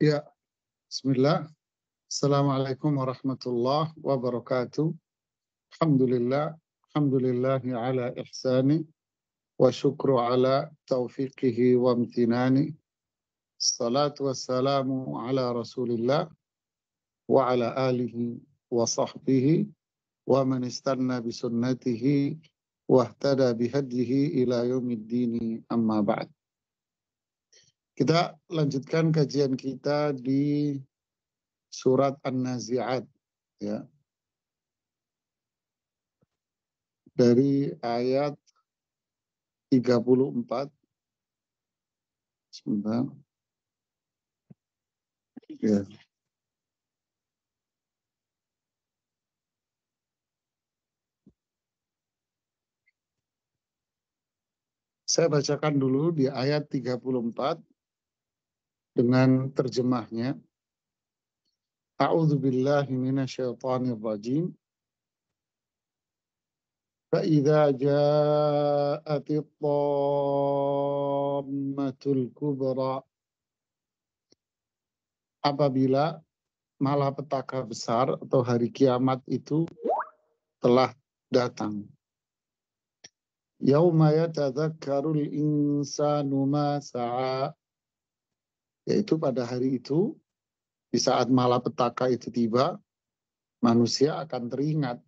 Ya, bismillah. Assalamualaikum warahmatullahi wabarakatuh. Alhamdulillah. Alhamdulillahi ala ihsani. Wa syukru ala taufiqihi wa amtinani. Salatu wassalamu ala rasulillah. Wa ala alihi wa sahbihi. Wa man istanna bisunnatihi. Wa ihtada bihadihi ila yaumiddini amma ba'd. Kita lanjutkan kajian kita di surat An-Nazi'at, ya, dari ayat 34. Sebentar. Ya. Saya bacakan dulu di ayat 34 dengan terjemahnya. A'udzu billahi minasyaitonir rajim. Fa idza ja'atit tammatul kubra. Apabila malapetaka besar atau hari kiamat itu telah datang. Yauma yatadzakkarul insanu ma sa'a. Yaitu pada hari itu, di saat malapetaka itu tiba, manusia akan teringat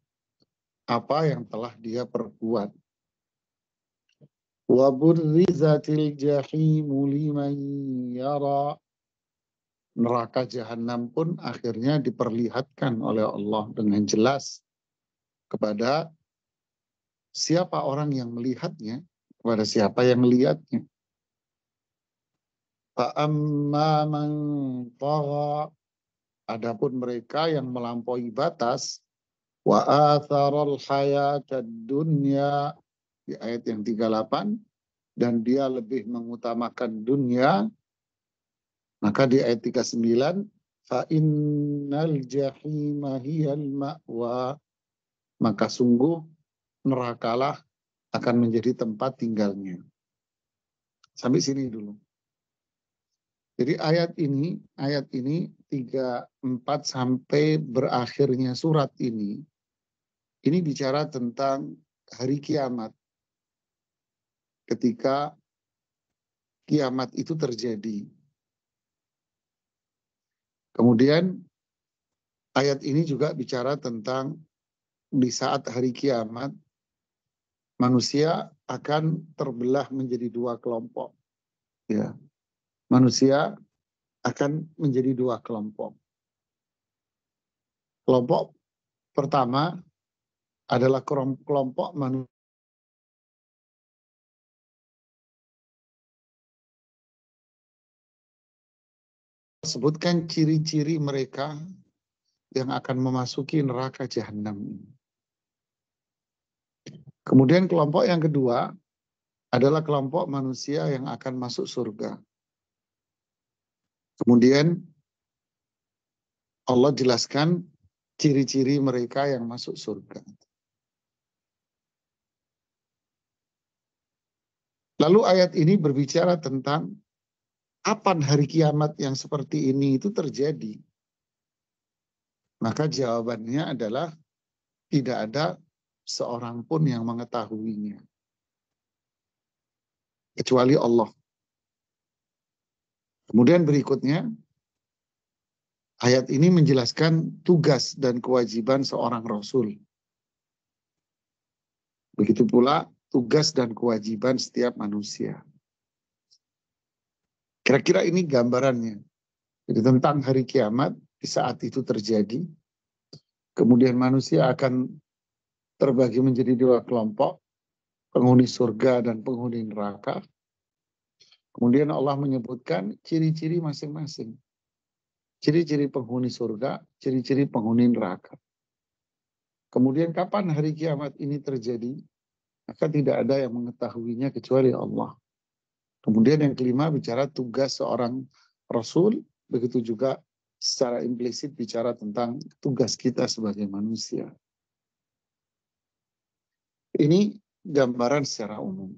apa yang telah dia perbuat. Wa burrizatil jahimu liman yara. Neraka jahanam pun akhirnya diperlihatkan oleh Allah dengan jelas kepada siapa orang yang melihatnya, kepada siapa yang melihatnya. Fa'amma man tagha. Adapun mereka yang melampaui batas, wa atharal hayatad dunya, di ayat yang 38, dan dia lebih mengutamakan dunia, maka di ayat 39, fa innal jahima hiyal ma'wa, maka sungguh nerakalah akan menjadi tempat tinggalnya. Sampai sini dulu. Jadi ayat ini 34 sampai berakhirnya surat ini bicara tentang hari kiamat. Ketika kiamat itu terjadi. Kemudian ayat ini juga bicara tentang di saat hari kiamat manusia akan terbelah menjadi dua kelompok. Ya. Manusia akan menjadi dua kelompok. Kelompok pertama adalah kelompok manusia sebutkan ciri-ciri mereka yang akan memasuki neraka jahanam. Kemudian kelompok yang kedua adalah kelompok manusia yang akan masuk surga. Kemudian Allah jelaskan ciri-ciri mereka yang masuk surga. Lalu ayat ini berbicara tentang kapan hari kiamat yang seperti ini itu terjadi. Maka jawabannya adalah tidak ada seorang pun yang mengetahuinya. Kecuali Allah. Kemudian berikutnya, ayat ini menjelaskan tugas dan kewajiban seorang Rasul. Begitu pula tugas dan kewajiban setiap manusia. Kira-kira ini gambarannya. Jadi tentang hari kiamat, di saat itu terjadi, kemudian manusia akan terbagi menjadi dua kelompok, penghuni surga dan penghuni neraka. Kemudian Allah menyebutkan ciri-ciri masing-masing. Ciri-ciri penghuni surga, ciri-ciri penghuni neraka. Kemudian kapan hari kiamat ini terjadi? Maka tidak ada yang mengetahuinya kecuali Allah. Kemudian yang kelima bicara tugas seorang Rasul, begitu juga secara implisit bicara tentang tugas kita sebagai manusia. Ini gambaran secara umum.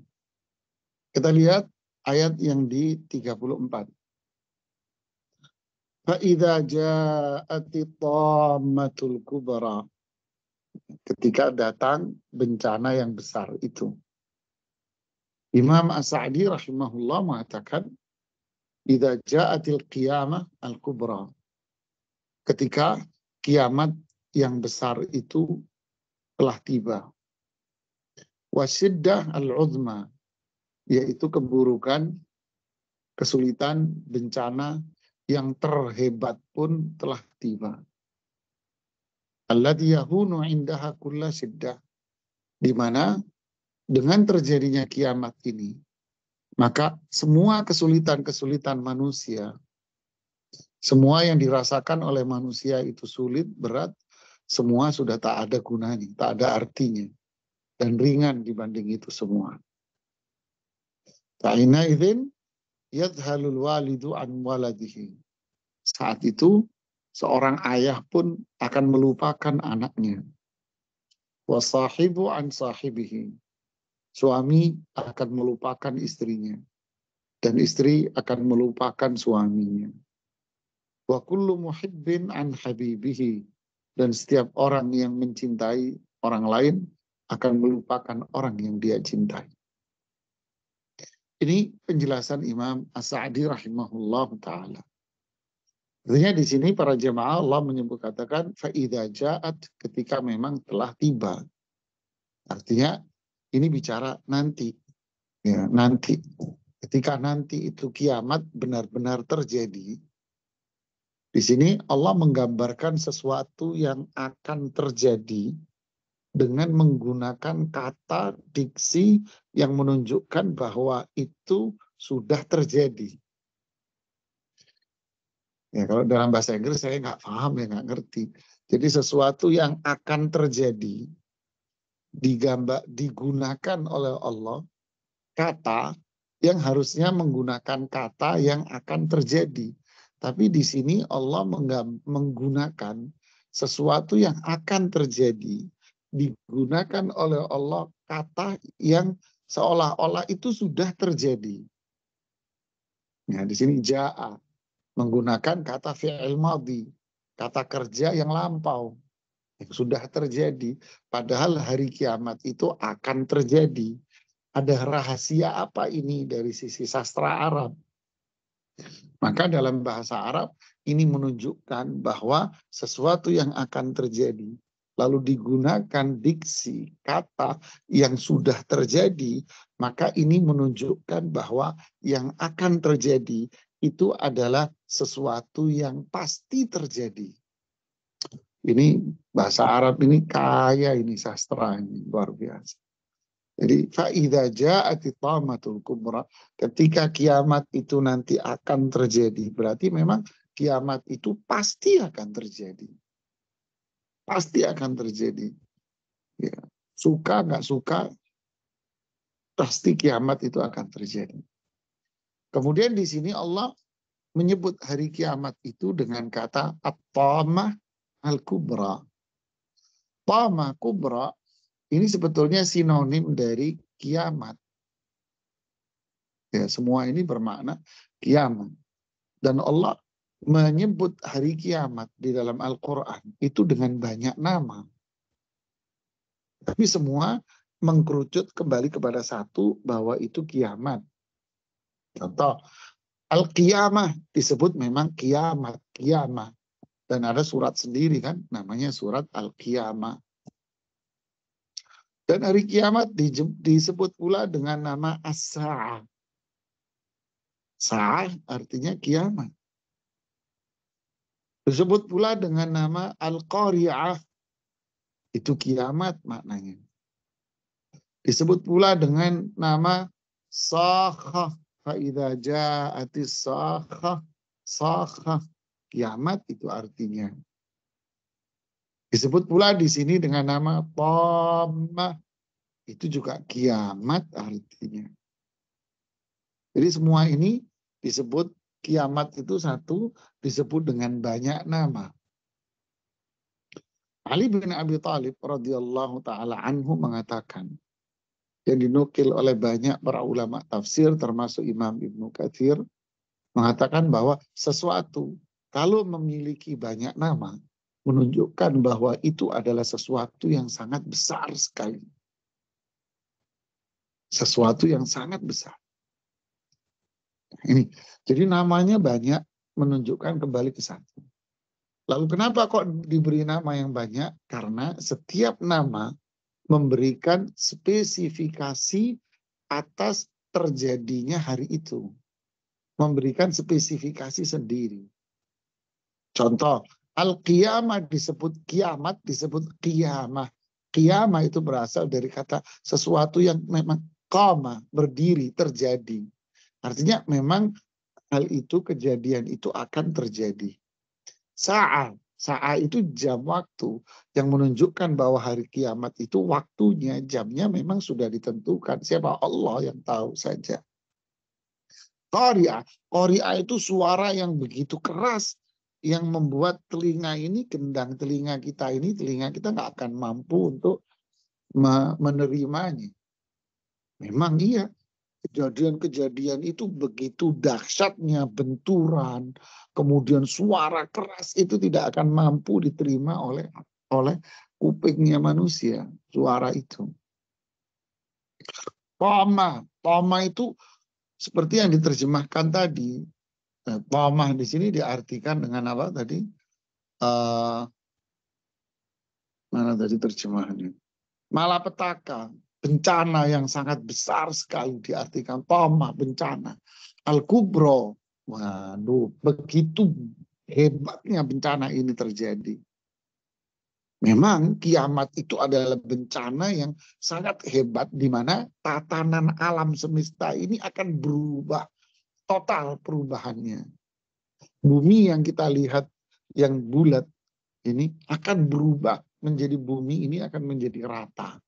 Kita lihat ayat yang di 34. فَإِذَا جَاءَتِ الطَّامَّةُ الْكُبْرَى. Ketika datang bencana yang besar itu. Imam As-Sa'di rahimahullah mengatakan, idza ja'atil qiyamah al-kubra. Ketika kiamat yang besar itu telah tiba. Wasyiddah al-uzma, yaitu keburukan, kesulitan, bencana yang terhebat pun telah tiba. Alladhi yahunu indaha kulla syiddah. Di mana dengan terjadinya kiamat ini, maka semua kesulitan-kesulitan manusia, semua yang dirasakan oleh manusia itu sulit, berat, semua sudah tak ada gunanya, tak ada artinya, dan ringan dibanding itu semua. Ta'ina idzin yadhalul walidu an waladihi. Saat itu, seorang ayah pun akan melupakan anaknya. Wasahibu an sahibihi. Suami akan melupakan istrinya. Dan istri akan melupakan suaminya. Wa kullu muhibbin an habibihi. Dan setiap orang yang mencintai orang lain akan melupakan orang yang dia cintai. Ini penjelasan Imam As-Sa'di rahimahullah ta'ala. Artinya di sini para jemaah Allah menyebut katakan fa'idha ja'at, ketika memang telah tiba. Artinya ini bicara nanti. Ya, nanti. Ketika nanti itu kiamat benar-benar terjadi. Di sini Allah menggambarkan sesuatu yang akan terjadi dengan menggunakan kata diksi yang menunjukkan bahwa itu sudah terjadi. Ya, kalau dalam bahasa Inggris saya nggak paham, ya nggak ngerti. Jadi sesuatu yang akan terjadi digunakan oleh Allah kata yang harusnya menggunakan kata yang akan terjadi. Tapi di sini Allah menggunakan sesuatu yang akan terjadi, digunakan oleh Allah kata yang seolah-olah itu sudah terjadi. Nah, di sini ja'a menggunakan kata fi'il madhi, kata kerja yang lampau, yang sudah terjadi. Padahal hari kiamat itu akan terjadi. Ada rahasia apa ini dari sisi sastra Arab? Maka dalam bahasa Arab ini menunjukkan bahwa sesuatu yang akan terjadi, lalu digunakan diksi kata yang sudah terjadi, maka ini menunjukkan bahwa yang akan terjadi itu adalah sesuatu yang pasti terjadi. Ini bahasa Arab ini kaya, ini sastra ini luar biasa. Jadi fa'idha ja'ati tamatul kubra, ketika kiamat itu nanti akan terjadi, berarti memang kiamat itu pasti akan terjadi. Pasti akan terjadi. Ya. Suka nggak suka, pasti kiamat itu akan terjadi. Kemudian di sini Allah menyebut hari kiamat itu dengan kata at-tamah al-kubra. Tamah kubra ini sebetulnya sinonim dari kiamat. Ya, semua ini bermakna kiamat. Dan Allah menyebut hari kiamat di dalam Al-Quran itu dengan banyak nama. Tapi semua mengkerucut kembali kepada satu, bahwa itu kiamat. Contoh, Al-Qiyamah disebut memang kiamat, kiamat. Dan ada surat sendiri kan, namanya surat Al-Qiyamah. Dan hari kiamat disebut pula dengan nama As-Sa'ah. Sa'ah artinya kiamat. Disebut pula dengan nama Al-Qari'ah. Itu kiamat maknanya. Disebut pula dengan nama Sakhah. Fa'idha ja'atis sakhah. Sakhah. Kiamat itu artinya. Disebut pula di sini dengan nama Tammah. Itu juga kiamat artinya. Jadi semua ini disebut kiamat itu satu, disebut dengan banyak nama. Ali bin Abi Thalib radhiyallahu ta'ala anhu mengatakan, yang dinukil oleh banyak para ulama tafsir termasuk Imam Ibnu Katsir, mengatakan bahwa sesuatu kalau memiliki banyak nama, menunjukkan bahwa itu adalah sesuatu yang sangat besar sekali. Sesuatu yang sangat besar. Ini, jadi namanya banyak, menunjukkan kembali ke satu. Lalu kenapa kok diberi nama yang banyak? Karena setiap nama memberikan spesifikasi atas terjadinya hari itu. Memberikan spesifikasi sendiri. Contoh, al-qiyamah disebut kiamat, disebut qiyamah. Qiyamah itu berasal dari kata sesuatu yang memang qama, berdiri, terjadi. Artinya memang hal itu, kejadian itu akan terjadi. Sa'a itu jam waktu yang menunjukkan bahwa hari kiamat itu waktunya, jamnya memang sudah ditentukan. Siapa? Allah yang tahu saja. Qari'ah itu suara yang begitu keras yang membuat telinga ini, gendang telinga kita ini, telinga kita nggak akan mampu untuk menerimanya. Memang iya, kejadian-kejadian itu begitu dahsyatnya, benturan, kemudian suara keras itu tidak akan mampu diterima oleh kupingnya manusia, suara itu. Tama itu seperti yang diterjemahkan tadi. Tama di sini diartikan dengan apa tadi? Mana tadi terjemahannya? Malapetaka, bencana yang sangat besar sekali diartikan. Tama, bencana. Al-Kubro, waduh, begitu hebatnya bencana ini terjadi. Memang kiamat itu adalah bencana yang sangat hebat, di mana tatanan alam semesta ini akan berubah, total perubahannya. Bumi yang kita lihat yang bulat ini akan berubah menjadi bumi ini akan menjadi rata.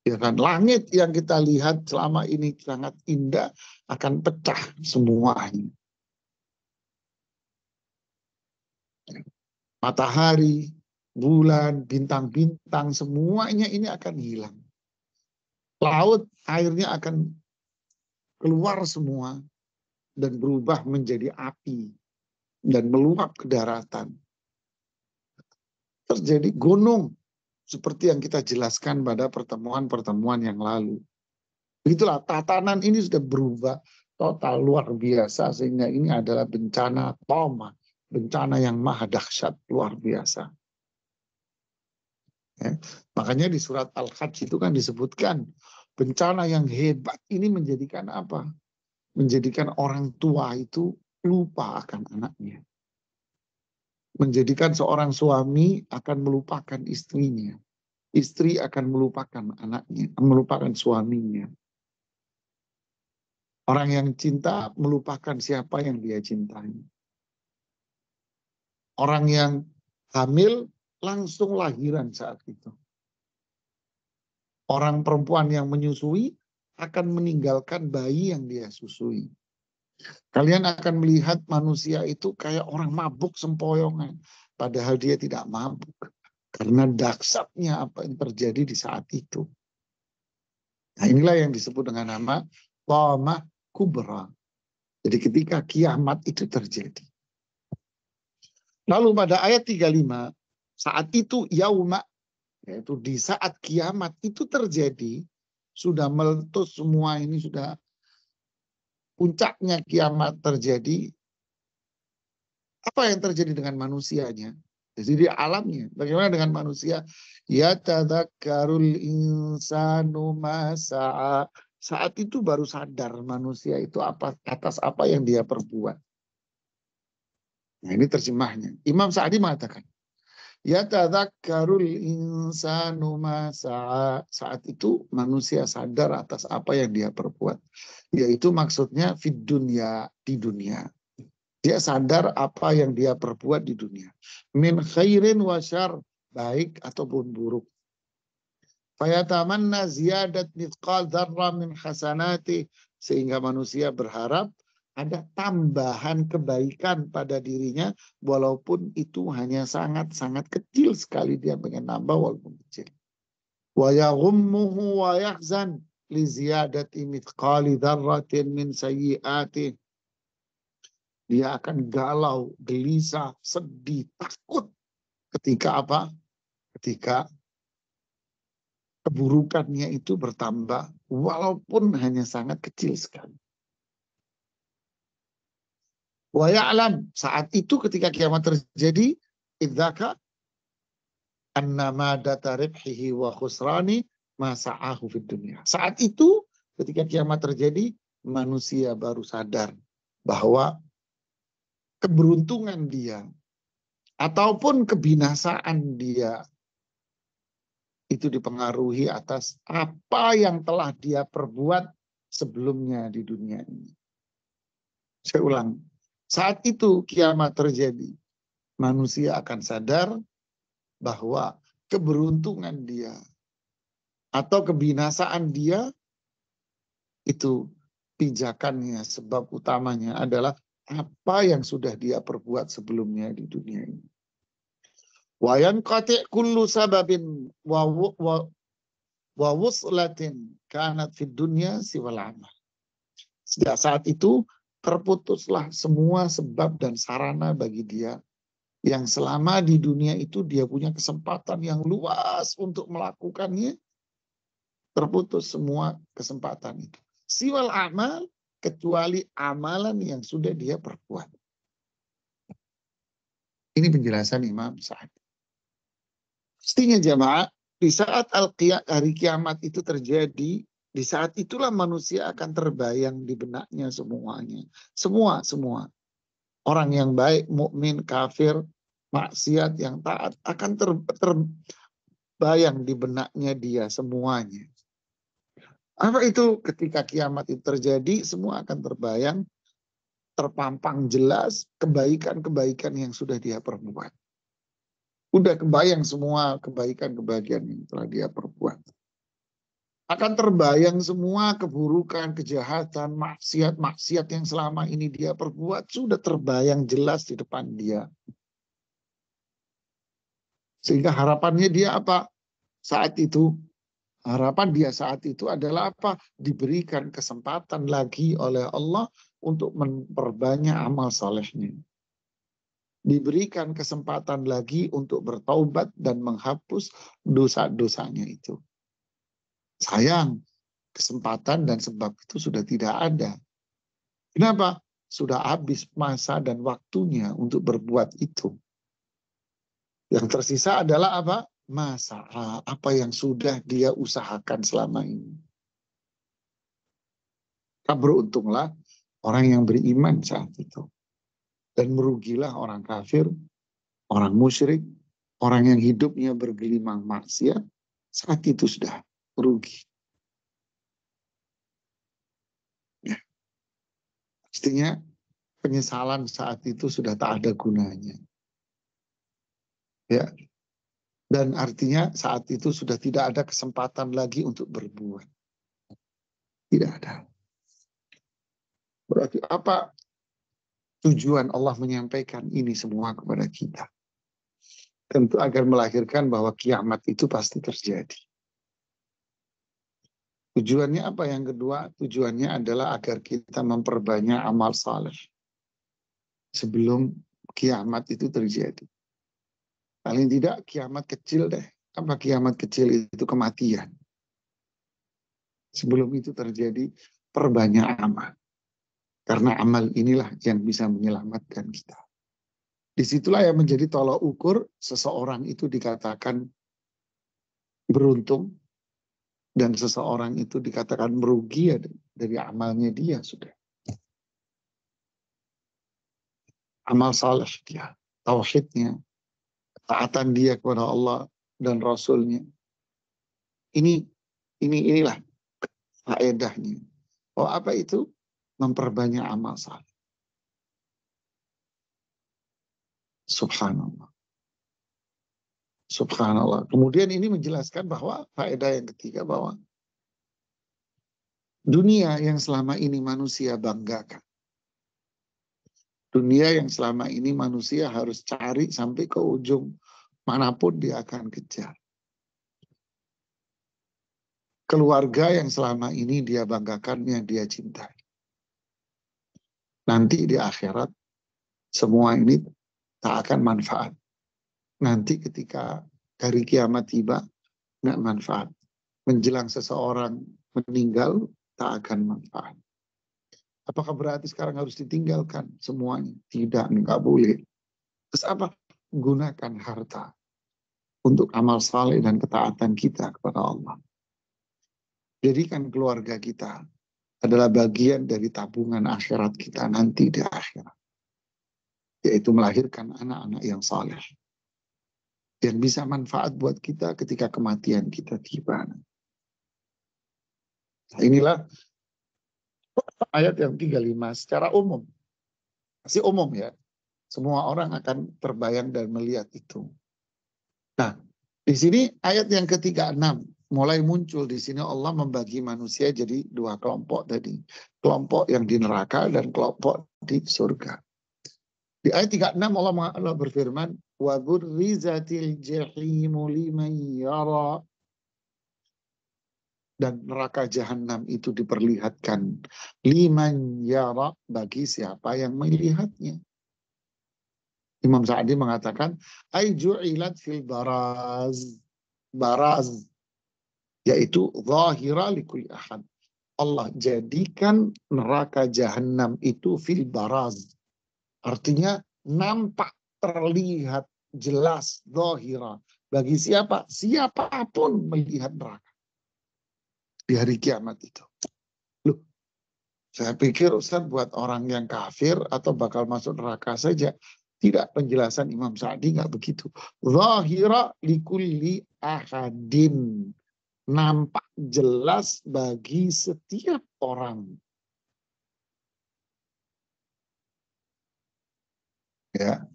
Ya kan, langit yang kita lihat selama ini sangat indah akan pecah semuanya. Matahari, bulan, bintang-bintang, semuanya ini akan hilang. Laut, airnya akan keluar semua dan berubah menjadi api dan meluap ke daratan. Terjadi gunung, seperti yang kita jelaskan pada pertemuan-pertemuan yang lalu. Begitulah, tatanan ini sudah berubah total, luar biasa, sehingga ini adalah bencana toma, bencana yang maha dahsyat, luar biasa. Ya. Makanya di surat Al-Hajj itu kan disebutkan bencana yang hebat ini menjadikan apa? Menjadikan orang tua itu lupa akan anaknya. Menjadikan seorang suami akan melupakan istrinya. Istri akan melupakan anaknya, melupakan suaminya. Orang yang cinta melupakan siapa yang dia cintai. Orang yang hamil langsung lahiran saat itu. Orang perempuan yang menyusui akan meninggalkan bayi yang dia susui. Kalian akan melihat manusia itu kayak orang mabuk sempoyongan. Padahal dia tidak mabuk. Karena dahsyatnya apa yang terjadi di saat itu. Nah, inilah yang disebut dengan nama Qamah Kubra. Jadi ketika kiamat itu terjadi. Lalu pada ayat 35, saat itu yauma, yaitu di saat kiamat itu terjadi, sudah meletus semua ini, sudah puncaknya kiamat terjadi. Apa yang terjadi dengan manusianya? Jadi di alamnya. Bagaimana dengan manusia? Ya tadakkarul insanu ma sa'a. Saat itu baru sadar manusia itu atas apa yang dia perbuat. Nah, ini terjemahnya. Imam Sa'di mengatakan, ya tadakkarul insanu ma sa'a. Saat itu manusia sadar atas apa yang dia perbuat. Yaitu maksudnya fid dunya, di dunia. Dia sadar apa yang dia perbuat di dunia. Min khairin wa syarr, baik ataupun buruk. Fayatamanna ziyadat mithqal dzarra min hasanati, sehingga manusia berharap ada tambahan kebaikan pada dirinya, walaupun itu hanya sangat-sangat kecil sekali, dia pengen nambah walaupun kecil. Wa yaghummuhu wa yahzan li ziyadati mithqali dzarratin min sayyi'ati. Dia akan galau, gelisah, sedih, takut ketika apa? Ketika keburukannya itu bertambah, walaupun hanya sangat kecil sekali. Wa ya'lam, saat itu ketika kiamat terjadi, idzaka annama data ribhihi wa khusrani ma sa'ahu fid dunya. Saat itu ketika kiamat terjadi, manusia baru sadar bahwa keberuntungan dia ataupun kebinasaan dia itu dipengaruhi atas apa yang telah dia perbuat sebelumnya di dunia ini. Saya ulang, saat itu kiamat terjadi, manusia akan sadar bahwa keberuntungan dia atau kebinasaan dia itu pijakannya, sebab utamanya adalah apa yang sudah dia perbuat sebelumnya di dunia ini. Wa yanqati kullu sababin wa wuslatin kanat fid dunya siwal amal. Sejak saat itu terputuslah semua sebab dan sarana bagi dia yang selama di dunia itu dia punya kesempatan yang luas untuk melakukannya, terputus semua kesempatan itu. Siwal amal, kecuali amalan yang sudah dia perbuat. Ini penjelasan Imam Sa'di. Pastinya jamaah, di saat hari kiamat itu terjadi, di saat itulah manusia akan terbayang di benaknya semuanya. Semua. Orang yang baik, mukmin, kafir, maksiat, yang taat akan terbayang di benaknya dia semuanya. Apa itu? Ketika kiamat itu terjadi, semua akan terbayang, terpampang jelas kebaikan-kebaikan yang sudah dia perbuat. Udah kebayang semua kebaikan-kebahagiaan yang telah dia perbuat. Akan terbayang semua keburukan, kejahatan, maksiat yang selama ini dia perbuat sudah terbayang jelas di depan dia. Sehingga harapannya dia apa? Saat itu, harapan dia saat itu adalah apa? Diberikan kesempatan lagi oleh Allah untuk memperbanyak amal salehnya. Diberikan kesempatan lagi untuk bertaubat dan menghapus dosa-dosanya itu. Sayang, kesempatan dan sebab itu sudah tidak ada. Kenapa? Sudah habis masa dan waktunya untuk berbuat itu. Yang tersisa adalah apa? Masa apa yang sudah dia usahakan selama ini. Beruntunglah orang yang beriman saat itu. Dan merugilah orang kafir, orang musyrik, orang yang hidupnya bergelimang maksiat, saat itu sudah rugi. Ya. Pastinya penyesalan saat itu sudah tak ada gunanya. Ya. Dan artinya saat itu sudah tidak ada kesempatan lagi untuk berbuat. Tidak ada. Berarti apa tujuan Allah menyampaikan ini semua kepada kita? Tentu agar melahirkan bahwa kiamat itu pasti terjadi. Tujuannya apa yang kedua? Tujuannya adalah agar kita memperbanyak amal saleh sebelum kiamat itu terjadi. Paling tidak kiamat kecil deh. Apa kiamat kecil itu? Kematian. Sebelum itu terjadi, perbanyak amal. Karena amal inilah yang bisa menyelamatkan kita. Disitulah yang menjadi tolak ukur seseorang itu dikatakan beruntung dan seseorang itu dikatakan merugi dari amalnya dia sudah. Amal saleh dia, tauhidnya, taatan dia kepada Allah dan Rasulnya. Inilah faedahnya. Oh, apa itu? Memperbanyak amal saleh. Subhanallah. Subhanallah. Kemudian ini menjelaskan bahwa faedah yang ketiga bahwa dunia yang selama ini manusia banggakan. Dunia yang selama ini manusia harus cari sampai ke ujung manapun dia akan kejar. Keluarga yang selama ini dia banggakan, yang dia cintai. Nanti di akhirat Semua ini tak akan manfaat. Nanti ketika hari kiamat tiba, nggak manfaat. Menjelang seseorang meninggal, tak akan manfaat. Apakah berarti sekarang harus ditinggalkan semuanya? Tidak, nggak boleh. Terus apa? Gunakan harta untuk amal saleh dan ketaatan kita kepada Allah. Jadikan keluarga kita adalah bagian dari tabungan akhirat kita nanti di akhirat. Yaitu melahirkan anak-anak yang saleh. Yang bisa manfaat buat kita ketika kematian kita tiba. Nah, inilah ayat yang 35 secara umum. Masih umum ya. Semua orang akan terbayang dan melihat itu. Nah, di sini ayat yang ke-36 mulai muncul di sini Allah membagi manusia jadi dua kelompok tadi. Kelompok yang di neraka dan kelompok di surga. Di ayat 36 Allah berfirman, "Wa burrizatil jahimu liman yara." Dan neraka jahanam itu diperlihatkan liman yara, bagi siapa yang melihatnya. Imam Sa'di mengatakan, "Ai ju'ilat fil baraz." Baraz yaitu zahira likulli ahad. Allah jadikan neraka jahanam itu fil baraz. Artinya nampak, terlihat jelas, zahira. Bagi siapa? Siapapun melihat neraka di hari kiamat itu. Loh, saya pikir Ustaz buat orang yang kafir atau bakal masuk neraka saja. Tidak, penjelasan Imam Sa'di nggak begitu. Zahira likulli ahadin. Nampak jelas bagi setiap orang. Ya.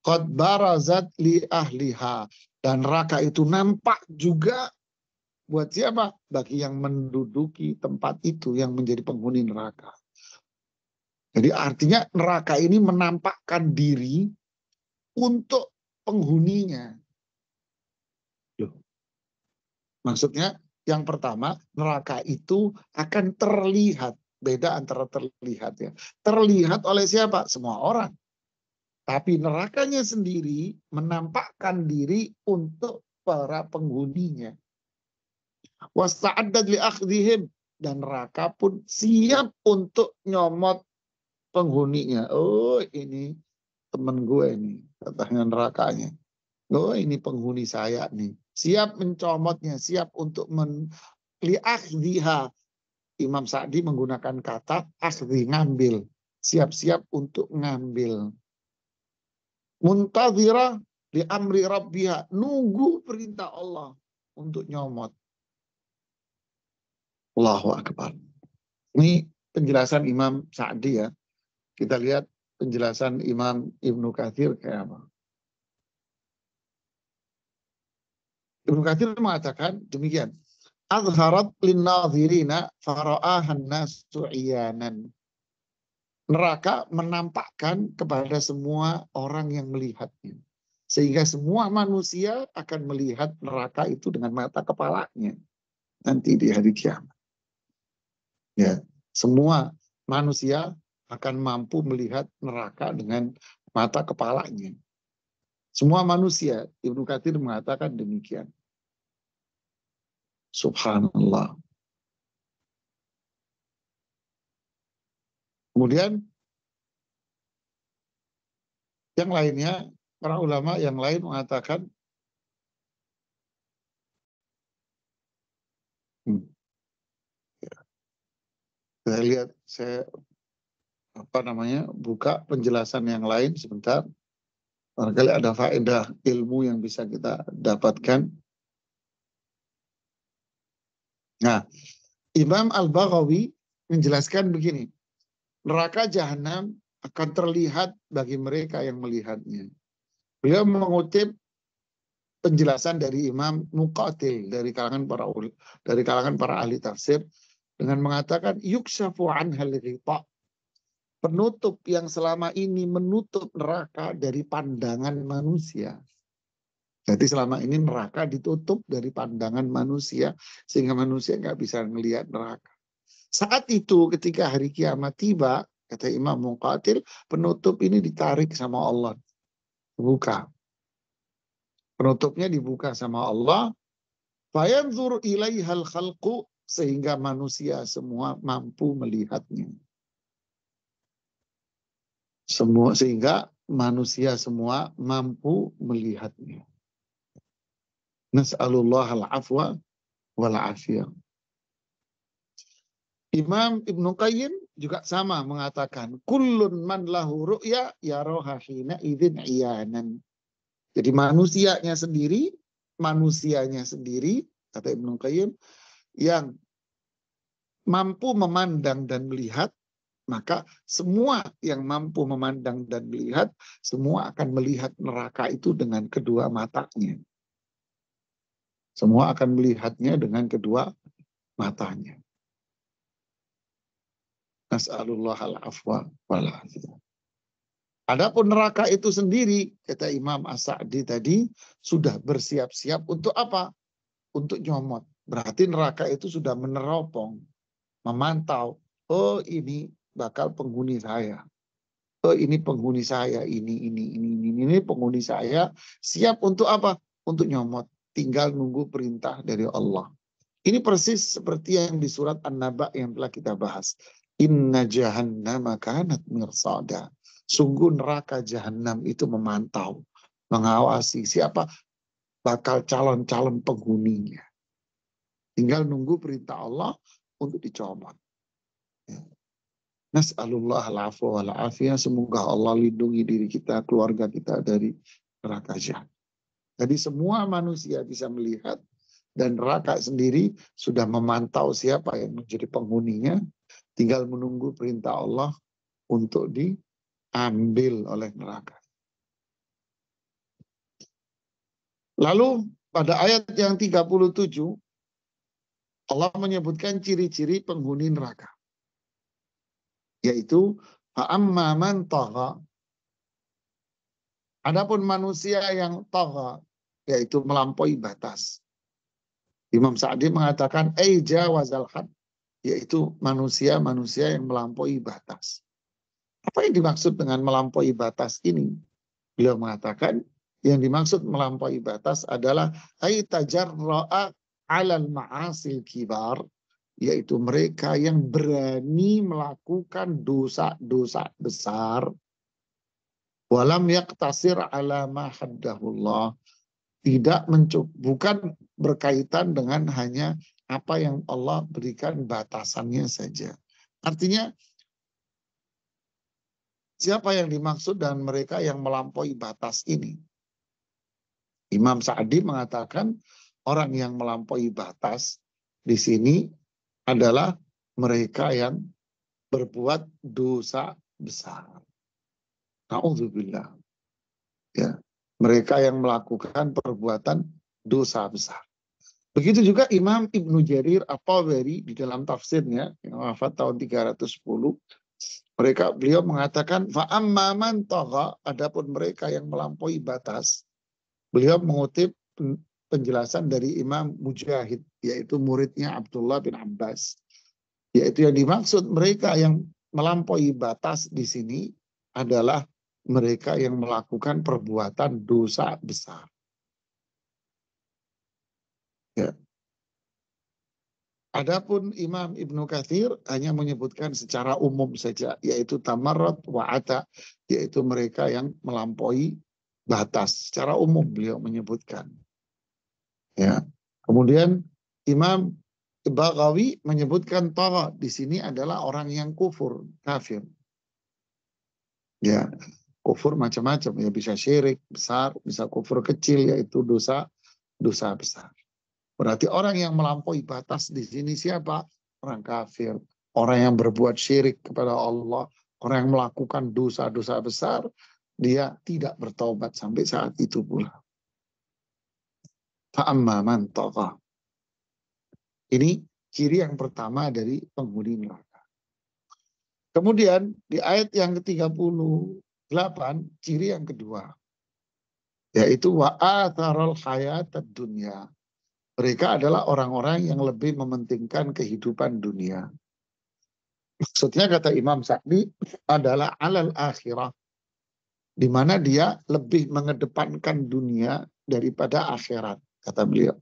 Qad barazat li ahliha. Dan neraka itu nampak juga buat siapa? Bagi yang menduduki tempat itu, yang menjadi penghuni neraka. Jadi artinya neraka ini menampakkan diri untuk penghuninya. Loh. Maksudnya yang pertama, neraka itu akan terlihat. Beda antara terlihat ya. Terlihat oleh siapa? Semua orang. Tapi nerakanya sendiri menampakkan diri untuk para penghuninya. Wasta'addat li akhdihim. Dan neraka pun siap untuk nyomot penghuninya. Oh, ini teman gue nih, katanya nerakanya. Oh, ini penghuni saya nih. Siap mencomotnya, siap untuk li'akhdhiha. Imam Sa'di menggunakan kata akhdhi, ngambil. Siap-siap untuk ngambil. Muntazirah li amri rabbiha. Nunggu perintah Allah untuk nyomot. Allahu Akbar. Ini penjelasan Imam Sa'di ya. Kita lihat penjelasan Imam Ibnu Katsir kayak apa. Ibnu Katsir mengatakan demikian. Azharat linnazirina fara'ahan nasu iyanan. Neraka menampakkan kepada semua orang yang melihatnya. Sehingga semua manusia akan melihat neraka itu dengan mata kepalanya. Nanti di hari kiamat. Ya, semua manusia akan mampu melihat neraka dengan mata kepalanya. Semua manusia, Ibnu Katsir mengatakan demikian. Subhanallah. Kemudian yang lainnya, para ulama yang lain mengatakan saya lihat, saya buka penjelasan yang lain sebentar. Barangkali ada faedah ilmu yang bisa kita dapatkan. Nah, Imam Al-Baghawi menjelaskan begini. Neraka jahanam akan terlihat bagi mereka yang melihatnya. Beliau mengutip penjelasan dari Imam Muqatil dari kalangan para ahli tafsir dengan mengatakan yukshafu anhal ghita. Penutup yang selama ini menutup neraka dari pandangan manusia. Jadi selama ini neraka ditutup dari pandangan manusia sehingga manusia nggak bisa melihat neraka. Saat itu ketika hari kiamat tiba, Kata Imam Muqatil, penutup ini ditarik sama Allah. Buka. Penutupnya dibuka sama Allah. Fayanzur ilaihal khalqu, sehingga manusia semua mampu melihatnya. Sehingga manusia semua mampu melihatnya. Nas'alullah al-afwa wal-afiyah. Imam Ibnu Qayyim juga sama mengatakan, kullun man lahu ru'ya yaroha hina idzin iyanan. Jadi manusianya sendiri, kata Ibnu Qayyim, yang mampu memandang dan melihat, maka semua yang mampu memandang dan melihat, semua akan melihat neraka itu dengan kedua matanya. Semua akan melihatnya dengan kedua matanya. Nas'alullah al-afwa wal-afiyah. Adapun neraka itu sendiri, kata Imam As-Sa'di tadi, sudah bersiap-siap untuk apa? Untuk nyomot. Berarti neraka itu sudah meneropong, memantau. Oh, ini bakal penghuni saya. Oh, ini penghuni saya. Ini penghuni saya. Siap untuk apa? Untuk nyomot. Tinggal nunggu perintah dari Allah. Ini persis seperti yang di surat An-Naba yang telah kita bahas. Inna jahannama kanat mirsada. Sungguh neraka jahanam itu memantau, mengawasi siapa bakal calon-calon penghuninya. Tinggal nunggu perintah Allah untuk dicomot. Ya. Nas'alullah al-afwa wal-afiyah. Semoga Allah lindungi diri kita, keluarga kita dari neraka jahanam. Jadi semua manusia bisa melihat, dan neraka sendiri sudah memantau siapa yang menjadi penghuninya. Tinggal menunggu perintah Allah untuk diambil oleh neraka. Lalu pada ayat yang 37, Allah menyebutkan ciri-ciri penghuni neraka. Yaitu, fa'amma man tagha. Adapun manusia yang tagha, yaitu melampaui batas. Imam Sa'di mengatakan, jawazal had, yaitu manusia-manusia yang melampaui batas. Apa yang dimaksud dengan melampaui batas ini? Beliau mengatakan, yang dimaksud melampaui batas adalah ay tajarra'a 'alal ma'asil kibar, yaitu mereka yang berani melakukan dosa-dosa besar, walam yaqtasir 'ala ma haddahullah, bukan berkaitan dengan hanya apa yang Allah berikan batasannya saja. Artinya, siapa yang dimaksud dan mereka yang melampaui batas ini? Imam Sa'di mengatakan orang yang melampaui batas di sini adalah mereka yang berbuat dosa besar. Na'udzubillah. Ya, mereka yang melakukan perbuatan dosa besar. Begitu juga Imam Ibnu Jarir At-Tabari di dalam tafsirnya yang wafat tahun 310, beliau mengatakan fa'amma man tagha, adapun mereka yang melampaui batas. Beliau mengutip penjelasan dari Imam Mujahid, yaitu muridnya Abdullah bin Abbas. Yaitu yang dimaksud mereka yang melampaui batas di sini adalah mereka yang melakukan perbuatan dosa besar. Ya. Adapun Imam Ibnu Katsir hanya menyebutkan secara umum saja, yaitu tamarrat wa'ata, yaitu mereka yang melampaui batas. Secara umum beliau menyebutkan. Ya. Kemudian Imam Baghawi menyebutkan tagha di sini adalah orang yang kufur, kafir. Ya, kufur macam-macam, ya bisa syirik besar, bisa kufur kecil, yaitu dosa besar. Berarti orang yang melampaui batas di sini siapa? Orang kafir, orang yang berbuat syirik kepada Allah, orang yang melakukan dosa-dosa besar, dia tidak bertaubat sampai saat itu pula. Fa'amma man tagha. Ini ciri yang pertama dari penghuni neraka. Kemudian di ayat yang ke-38, ciri yang kedua, yaitu wa'atharal hayatad dunya. Mereka adalah orang-orang yang lebih mementingkan kehidupan dunia. Maksudnya kata Imam Sa'di adalah alal akhirah, di mana dia lebih mengedepankan dunia daripada akhirat, kata beliau.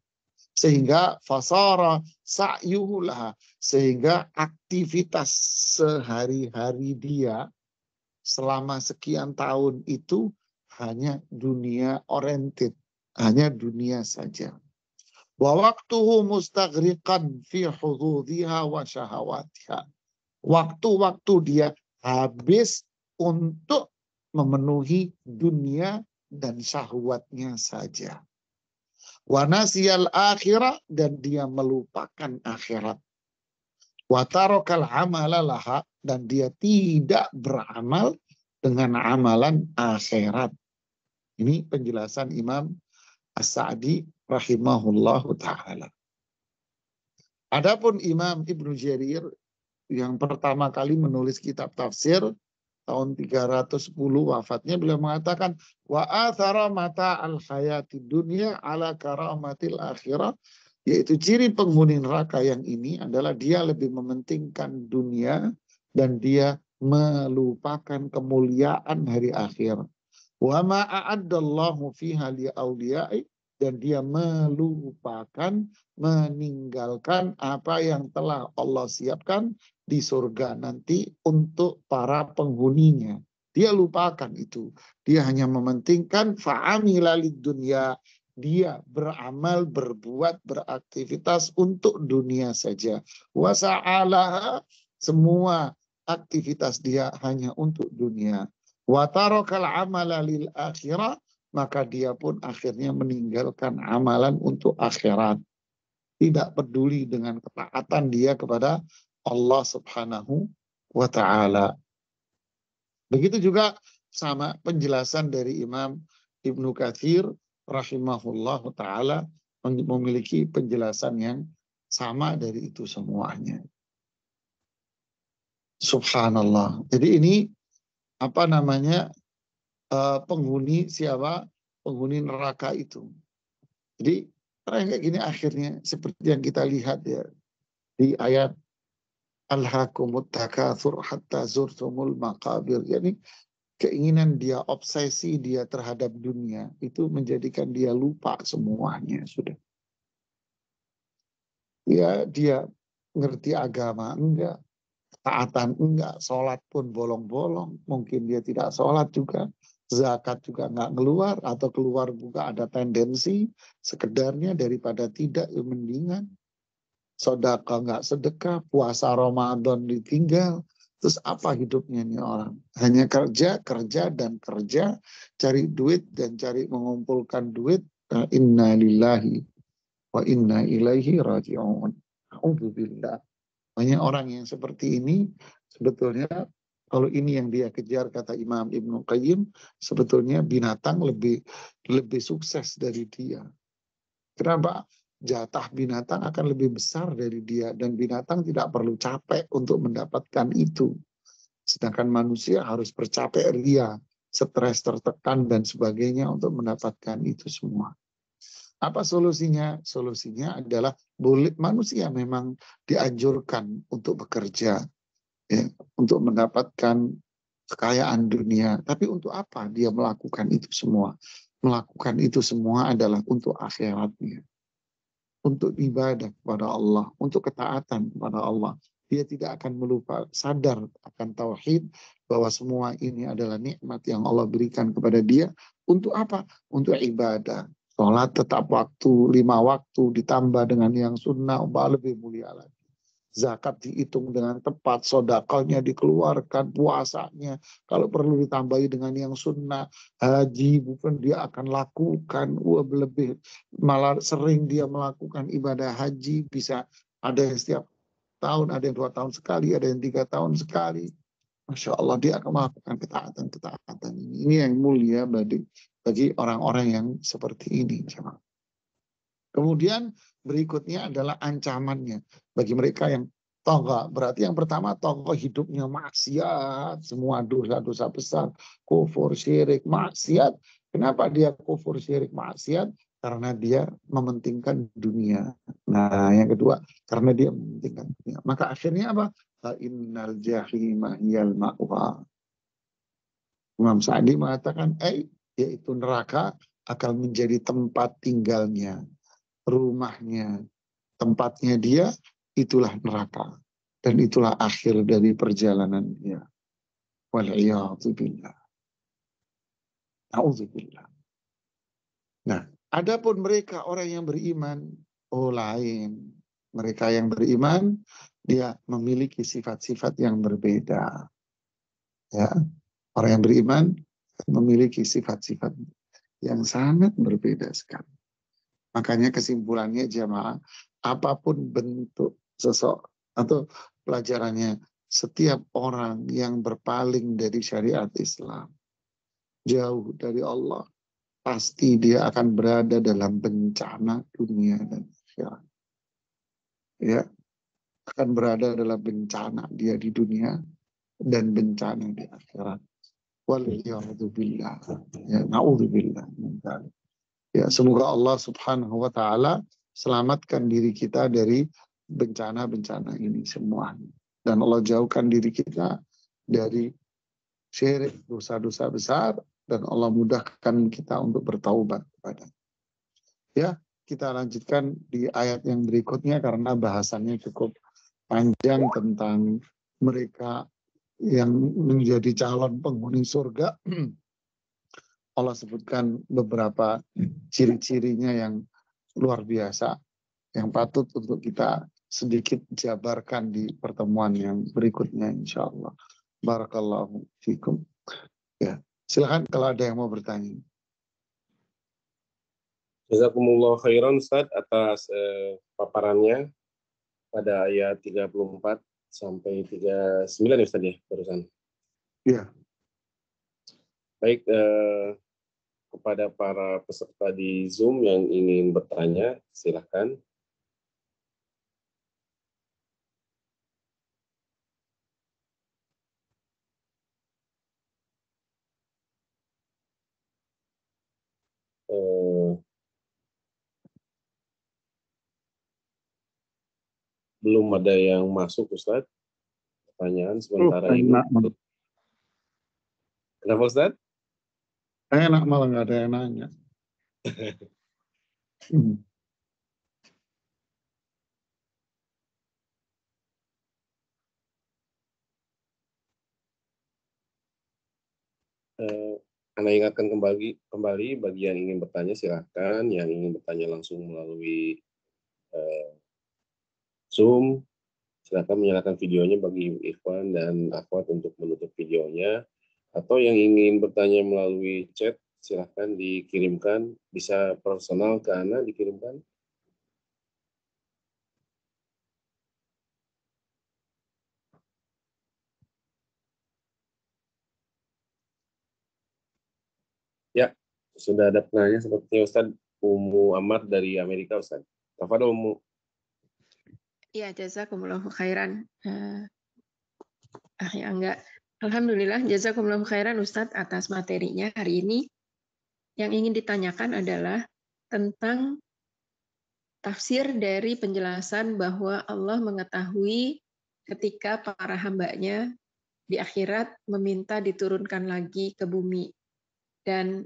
Sehingga fasara sa'yuhu laha, sehingga aktivitas sehari-hari dia selama sekian tahun itu hanya dunia oriented, hanya dunia saja. Wa waqtuhu mustaghriqan fi hududhiha wa syahawatiha. Waktu-waktu dia habis untuk memenuhi dunia dan syahwatnya saja. Wa nasiyal akhirah, dan dia melupakan akhirat. Wa tarakal amala laha, dan dia tidak beramal dengan amalan akhirat. Ini penjelasan Imam As-Sa'di rahimahullahu ta'ala. Adapun Imam Ibnu Jarir yang pertama kali menulis kitab tafsir tahun 310 wafatnya, beliau mengatakan wa athara mata al hayati dunya ala karamatil akhirah, yaitu ciri penghuni neraka yang ini adalah dia lebih mementingkan dunia dan dia melupakan kemuliaan hari akhir. Wa ma a'addallahu fiha li awliya'i, dan dia melupakan, meninggalkan apa yang telah Allah siapkan di surga nanti untuk para penghuninya. Dia lupakan itu. Dia hanya mementingkan fa'amila lid dunya. Dia beramal, berbuat, beraktivitas untuk dunia saja. Wasa'alaha, semua aktivitas dia hanya untuk dunia. Wa tarakal amala lil akhirah, maka dia pun akhirnya meninggalkan amalan untuk akhirat. Tidak peduli dengan ketaatan dia kepada Allah Subhanahu wa ta'ala. Begitu juga sama penjelasan dari Imam Ibnu Katsir rahimahullah ta'ala, memiliki penjelasan yang sama dari itu semuanya. Subhanallah. Jadi ini apa namanya, penghuni siapa? Penghuni neraka itu. Jadi orang kayak gini akhirnya seperti yang kita lihat ya di ayat alhaakumut takatsur hatta zurtumul maqabir. Yani keinginan dia, obsesi dia terhadap dunia itu menjadikan dia lupa semuanya sudah. Ya, dia ngerti agama enggak, taatan enggak, sholat pun bolong-bolong, mungkin dia tidak sholat juga, zakat juga enggak keluar, atau keluar juga ada tendensi sekedarnya daripada tidak, ya mendingan. Sedekah enggak sedekah, puasa Ramadan ditinggal, terus apa hidupnya nih orang? Hanya kerja, kerja, dan kerja, cari duit dan cari mengumpulkan duit. Inna lillahi wa inna ilaihi raji'un. Alhamdulillah. Banyak orang yang seperti ini, sebetulnya kalau ini yang dia kejar, kata Imam Ibnu Qayyim, sebetulnya binatang lebih sukses dari dia. Kenapa? Jatah binatang akan lebih besar dari dia, dan binatang tidak perlu capek untuk mendapatkan itu. Sedangkan manusia harus bercapek ria, stres, tertekan, dan sebagainya untuk mendapatkan itu semua. Apa solusinya? Solusinya adalah boleh manusia memang dianjurkan untuk bekerja, ya, untuk mendapatkan kekayaan dunia. Tapi untuk apa dia melakukan itu semua? Melakukan itu semua adalah untuk akhiratnya, untuk ibadah kepada Allah, untuk ketaatan kepada Allah. Dia tidak akan melupa, sadar akan tauhid bahwa semua ini adalah nikmat yang Allah berikan kepada dia. Untuk apa? Untuk ibadah. Sholat tetap waktu, 5 waktu ditambah dengan yang sunnah, lebih mulia lagi. Zakat dihitung dengan tepat, sedekahnya dikeluarkan, puasanya kalau perlu ditambahi dengan yang sunnah, haji bukan dia akan lakukan, lebih malah sering dia melakukan ibadah haji, bisa ada yang setiap tahun, ada yang 2 tahun sekali, ada yang 3 tahun sekali. Masya Allah, dia akan melakukan ketaatan ini. Ini yang mulia bagi orang-orang yang seperti ini. Kemudian berikutnya adalah ancamannya bagi mereka yang toga. Berarti yang pertama, toga hidupnya maksiat, semua dosa-dosa besar, kufur, syirik, maksiat. Kenapa dia kufur, syirik, maksiat? karena dia mementingkan dunia. Nah, yang kedua, karena dia mementingkan dunia. Maka akhirnya apa? Innal jahima hiyal ma'wa. Imam Sa'di mengatakan, yaitu neraka akan menjadi tempat tinggalnya, rumahnya, tempatnya dia, itulah neraka. Dan itulah akhir dari perjalanan dia. Wal'iyadzubillah. Na'udzubillah. Nah, adapun mereka orang yang beriman, lain. Mereka yang beriman, dia memiliki sifat-sifat yang berbeda. Ya, orang yang beriman memiliki sifat-sifat yang sangat berbeda sekali. Makanya kesimpulannya jamaah, apapun bentuk sosok atau pelajarannya, setiap orang yang berpaling dari syariat Islam, jauh dari Allah, pasti dia akan berada dalam bencana dunia dan akhirat. Ya, akan berada dalam bencana dia di dunia dan bencana di akhirat. Waliyahudzubillah. Ya, na'udzubillah. Ya, semoga Allah Subhanahu wa taala selamatkan diri kita dari bencana-bencana ini semua. Dan Allah jauhkan diri kita dari syirik, dosa-dosa besar, dan Allah mudahkan kita untuk bertaubat kepada. Ya, kita lanjutkan di ayat yang berikutnya karena bahasannya cukup panjang tentang mereka yang menjadi calon penghuni surga. Allah sebutkan beberapa ciri-cirinya yang luar biasa, yang patut untuk kita sedikit jabarkan di pertemuan yang berikutnya insya Allah. Barakallahu fikum. Ya, silakan kalau ada yang mau bertanya. Jazakumullah khairan Ustaz atas paparannya pada ayat 34 sampai 39 Ustaz ya barusan. Iya. Baik, kepada para peserta di Zoom yang ingin bertanya, silakan. Belum ada yang masuk, Ustadz. Pertanyaan sementara ini. Kenapa, Ustadz? Enak malah nggak ada yang nanya. Anda ingatkan kembali bagi yang ingin bertanya silakan, yang ingin bertanya langsung melalui Zoom silakan menyalakan videonya bagi Irfan dan Akhwat untuk menutup videonya, atau yang ingin bertanya melalui chat silakan dikirimkan, bisa personal ke Ana dikirimkan. Ya, sudah ada penanya sepertinya Ustadz. Ummu Ammar dari Amerika, Ustadz. Tafadhol Ummu. Ya, jazakumullahu khairan. Angga. Alhamdulillah, jazakumullahu khairan Ustadz atas materinya hari ini. Yang ingin ditanyakan adalah tentang tafsir dari penjelasan bahwa Allah mengetahui ketika para hambanya di akhirat meminta diturunkan lagi ke bumi. Dan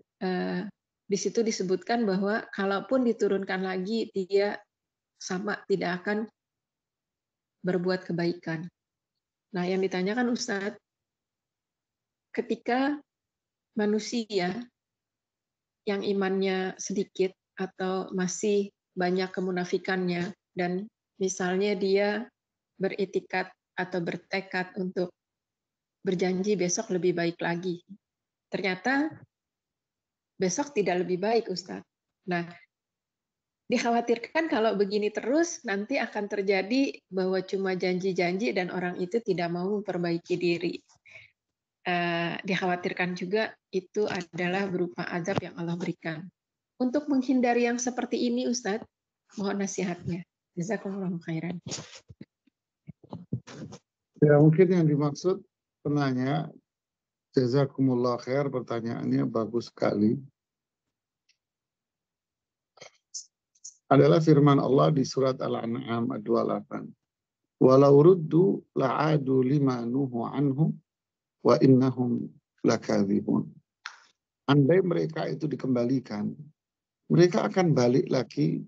di situ disebutkan bahwa kalaupun diturunkan lagi, dia sama tidak akan berbuat kebaikan. Nah, yang ditanyakan Ustadz, ketika manusia yang imannya sedikit atau masih banyak kemunafikannya, dan misalnya dia beriktikad atau bertekad untuk berjanji besok lebih baik lagi, ternyata besok tidak lebih baik, Ustadz. Nah, dikhawatirkan kalau begini terus nanti akan terjadi bahwa cuma janji-janji dan orang itu tidak mau memperbaiki diri. Dikhawatirkan juga itu adalah berupa azab yang Allah berikan. Untuk menghindari yang seperti ini, Ustadz, mohon nasihatnya. Jazakumullahu khairan. Ya, mungkin yang dimaksud penanya, jazakumullah khair, pertanyaannya bagus sekali. adalah firman Allah di surat Al-An'am 28. Walau ruddu la'adu lima nuhu anhu wa innahum lakadzibun. Andai mereka itu dikembalikan, mereka akan balik lagi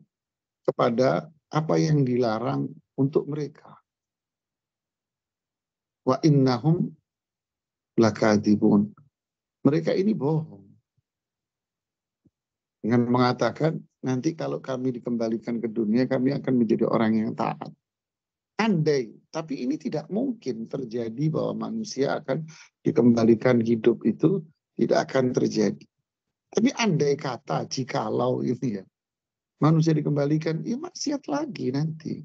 kepada apa yang dilarang untuk mereka. Wa innahum lakadzibun. Mereka ini bohong. Dengan mengatakan, nanti kalau kami dikembalikan ke dunia, kami akan menjadi orang yang taat. Andai, tapi ini tidak mungkin terjadi bahwa manusia akan dikembalikan hidup itu tidak akan terjadi. Tapi andai kata, jikalau ini ya, manusia dikembalikan, ya maksiat lagi nanti.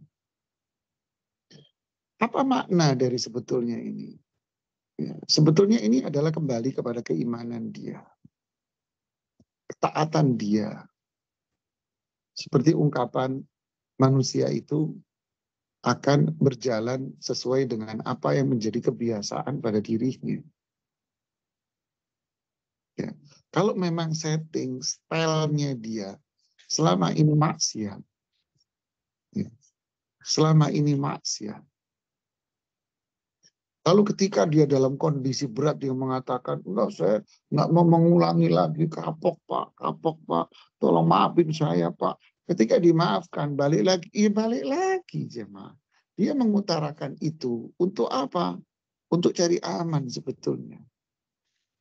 Apa makna dari sebetulnya ini? Ya, sebetulnya ini adalah kembali kepada keimanan dia. Ketaatan dia. Seperti ungkapan manusia itu akan berjalan sesuai dengan apa yang menjadi kebiasaan pada dirinya. Ya. Kalau memang setting, stylenya dia, selama ini maksiat, ya. Selama ini maksiat. Lalu ketika dia dalam kondisi berat, dia mengatakan, enggak, saya nggak mau mengulangi lagi, kapok Pak, tolong maafin saya Pak. Ketika dimaafkan, balik lagi, iya balik lagi jemaah. Dia mengutarakan itu untuk apa? Untuk cari aman sebetulnya.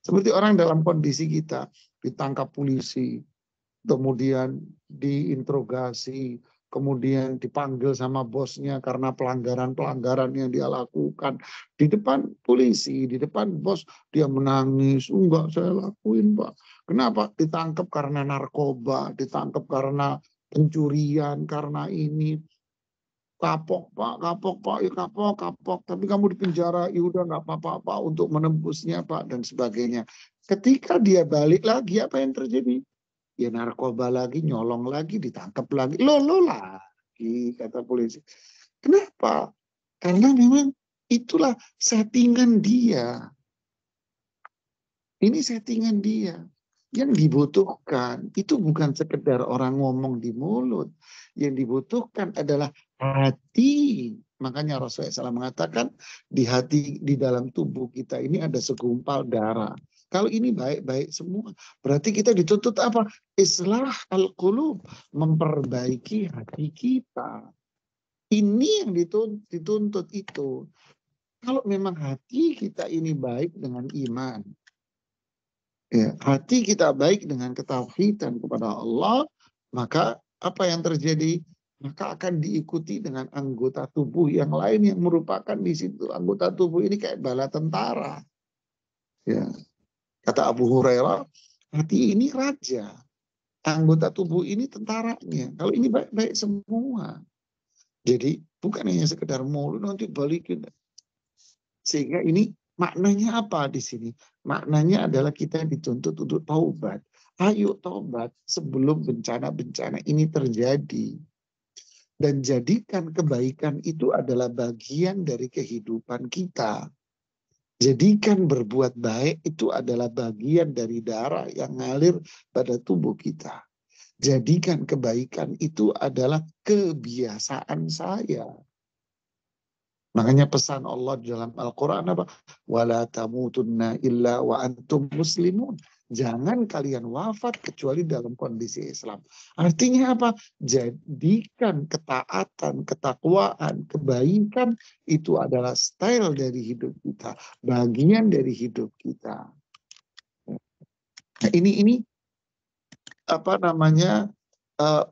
Seperti orang dalam kondisi kita, ditangkap polisi, kemudian diinterogasi, kemudian dipanggil sama bosnya karena pelanggaran-pelanggaran yang dia lakukan. Di depan polisi, di depan bos, dia menangis. Enggak, saya lakuin Pak. Kenapa? Ditangkap karena narkoba, ditangkap karena pencurian, karena ini. Kapok Pak, ya kapok. Tapi kamu di penjara, ya udah nggak apa-apa Pak untuk menembusnya Pak dan sebagainya. Ketika dia balik lagi, apa yang terjadi? Ya narkoba lagi, nyolong lagi, ditangkap lagi. Lo lagi, kata polisi. Kenapa? Karena memang itulah settingan dia. Ini settingan dia. Yang dibutuhkan itu bukan sekedar orang ngomong di mulut. Yang dibutuhkan adalah hati. Makanya Rasulullah SAW mengatakan di hati, di dalam tubuh kita ini ada segumpal darah. Kalau ini baik-baik semua, berarti kita dituntut apa? Islah al-qulub, memperbaiki hati kita. Ini yang dituntut itu. Kalau memang hati kita ini baik dengan iman, ya, hati kita baik dengan ketauhidan kepada Allah, maka apa yang terjadi? Maka akan diikuti dengan anggota tubuh yang lain yang merupakan di situ anggota tubuh ini kayak bala tentara. Ya. Kata Abu Hurairah, hati ini raja, anggota tubuh ini tentaranya. Kalau ini baik-baik semua. Jadi bukan hanya sekedar mulut nanti balikin. Sehingga ini maknanya apa di sini? Maknanya adalah kita dituntut untuk taubat. Ayo taubat sebelum bencana-bencana ini terjadi. Dan jadikan kebaikan itu adalah bagian dari kehidupan kita. Jadikan berbuat baik itu adalah bagian dari darah yang ngalir pada tubuh kita. Jadikan kebaikan itu adalah kebiasaan saya. Makanya pesan Allah dalam Al-Quran apa? Wala tamutunna illa wa antum muslimun. Jangan kalian wafat kecuali dalam kondisi Islam. Artinya apa? Jadikan ketaatan, ketakwaan, kebaikan itu adalah style dari hidup kita. Bagian dari hidup kita. Nah, ini apa namanya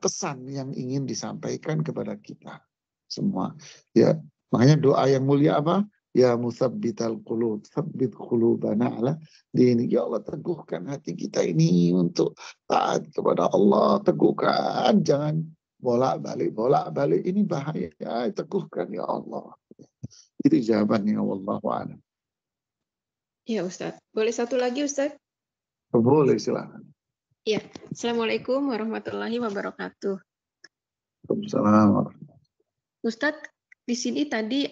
pesan yang ingin disampaikan kepada kita semua. Ya, makanya doa yang mulia apa? Ya musabbital qulub, tsabbit qulubana ala dini. Ya Allah, teguhkan hati kita ini untuk taat kepada Allah. Teguhkan, jangan bolak-balik. Ini bahaya. Ya, teguhkan ya Allah. Itu jawabannya, wallahu a'lam. Ya Ustaz. Boleh satu lagi Ustaz? Boleh, silakan. Ya. Assalamualaikum warahmatullahi wabarakatuh. Waalaikumsalam. Ustadz, di sini tadi